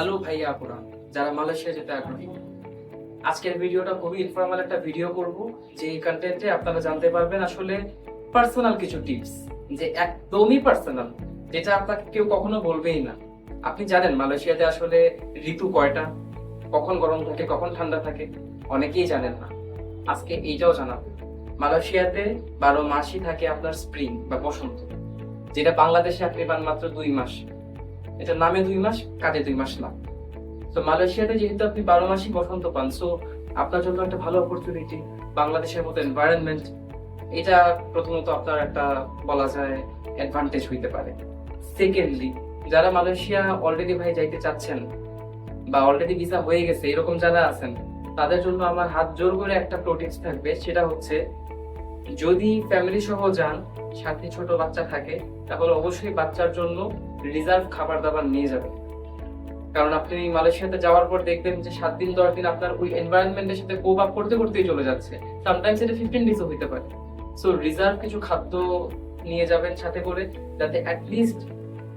Hello ভাইয়া আপুরা, যারা মালয়েশিয়া যেতে আগ্রহী, আজকের ভিডিওটা খুবই ইনফর্মাল একটা ভিডিও করব। যে কন্টেন্টে আপনারা জানতে পারবেন আসলে পার্সোনাল কিছু টিপস, যে একদমই পার্সোনাল, যেটা আপনাকে কেউ কখনো বলবেই না। আপনি জানেন মালয়েশিয়াতে আসলে ঋতু কয়টা, কখন গরম থাকে কখন ঠান্ডা থাকে? অনেকেই জানেন না। আজকে এইটাও জানাবো। মালয়েশিয়াতে 12 মাসই থাকে আপনার স্প্রিং বা বসন্ত, যেটা বাংলাদেশে আপনি পান মাত্র 2 মাস। এটা নামে 2 মাস, কাজে 2 মাস না। তো মালয়েশিয়াতে যেহেতু আপনি 12 মাসই বসন্ত পান, সো আপনার জন্য একটা ভালো অপরচুনিটি। বাংলাদেশের মতো এনভায়রনমেন্ট, এটা প্রথমত আপনার একটা বলা যায় অ্যাডভান্টেজ হইতে পারে। সেকেন্ডলি, যারা মালয়েশিয়া অলরেডি ভাই যাইতে চাচ্ছেন বা অলরেডি ভিসা হয়ে গেছে এরকম যারা আছেন, তাদের জন্য আমার হাত জোর করে একটা প্রো টিপস থাকবে। সেটা হচ্ছে, যদি ফ্যামিলি সহ যান, সাথে ছোট বাচ্চা থাকে, তাহলে অবশ্যই বাচ্চার জন্য রিজার্ভ খাবার দাবার নিয়ে যাবেন। কারণ আপনি মালয়েশিয়াতে যাওয়ার পর দেখবেন যে 7 দিন 10 দিন আপনার ওই এনভায়রনমেন্টের সাথে কোপ আপ করতে করতেই চলে যাচ্ছে। সামটাইমস এটা 15 ডেজও হইতে পারে। সো রিজার্ভ কিছু খাদ্য নিয়ে যাবেন সাথে করে, যাতে অ্যাটলিস্ট,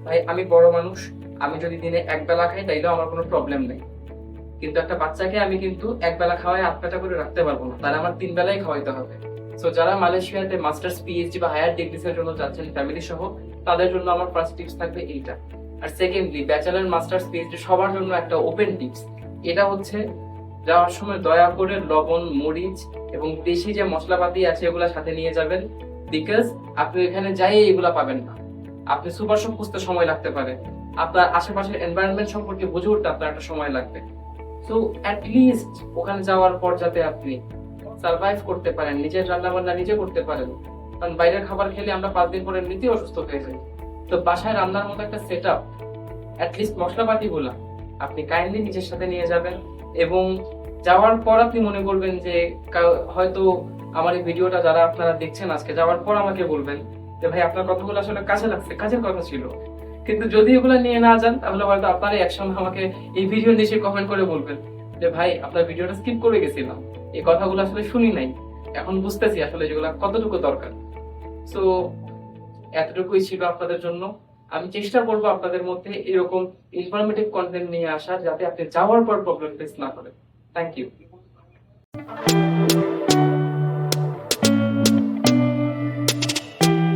ভাই আমি বড় মানুষ, আমি যদি দিনে এক বেলা খাই তাইলেও আমার কোনো প্রবলেম নেই। কিন্তু একটা বাচ্চাকে আমি কিন্তু এক বেলা খাওয়ায় 8 পেটা করে রাখতে পারবো না, তাহলে আমার 3 বেলাই খাওয়াইতে হবে। সো যারা মালয়েশিয়াতে মাস্টার্স পিএইচডি বা হায়ার ডিগ্রিজ এর জন্য যাচ্ছেন ফ্যামিলি সহ, তাদের জন্য আমার ফার্স্ট টিপস থাকবে এইটা। আর সেকেন্ডলি, ব্যাচেলর মাস্টার্স পিএইচডি সবার জন্য একটা ওপেন টিপস। এটা হচ্ছে, যাওয়ার সময় দয়া করে লবণ, মরিচ এবং দেশি যে মশলাপাতি আছে এগুলা সাথে নিয়ে যাবেন। বিকজ আপনি এখানে যাই এগুলা পাবেন না। আপনি সুপার শপ খুঁজতে সময় লাগতে পারে, আপনার আশেপাশের এনভায়রনমেন্ট সম্পর্কে বুঝে উঠতে আপনার একটা সময় লাগবে। সো অ্যাটলিস্ট ওখানে যাওয়ার পর যাতে আপনি সার্ভাইভ করতে পারেন, নিজের রান্না বান্না নিজে করতে পারেন। কারণ বাইরের খাবার খেলে আমরা 5 দিন পরে এমনিতেই অসুস্থ হয়ে যাই। তো বাসায় রান্নার মতো একটা সেট আপ, অ্যাটলিস্ট মশলাপাতি গুলা আপনি কাইন্ডলি নিজের সাথে নিয়ে যাবেন। এবং যাওয়ার পর আপনি মনে করবেন যে, হয়তো আমার এই ভিডিওটা যারা আপনারা দেখছেন আজকে, যাওয়ার পর আমাকে বলবেন যে ভাই আপনার কথাগুলো আসলে কাজে লাগছে, কাজের কথা ছিল। কিন্তু যদি এগুলো নিয়ে না যান, তাহলে হয়তো আপনারা একসময় আমাকে এই ভিডিও নিচে কমেন্ট করে বলবেন যে ভাই আপনার ভিডিওটা স্কিপ করে গেছিলাম, এই কথাগুলো আসলে শুনি নাই, এখন বুঝতেছি আসলে যেগুলো কতটুকু দরকার। সো এতটুকুই ছিল আপনাদের জন্য। আমি চেষ্টা করবো আপনাদের মধ্যে এরকম ইনফরমেটিভ কন্টেন্ট নিয়ে আসার, যাতে আপনি যাওয়ার পর প্রবলেম ফেস না করেন। Thank you.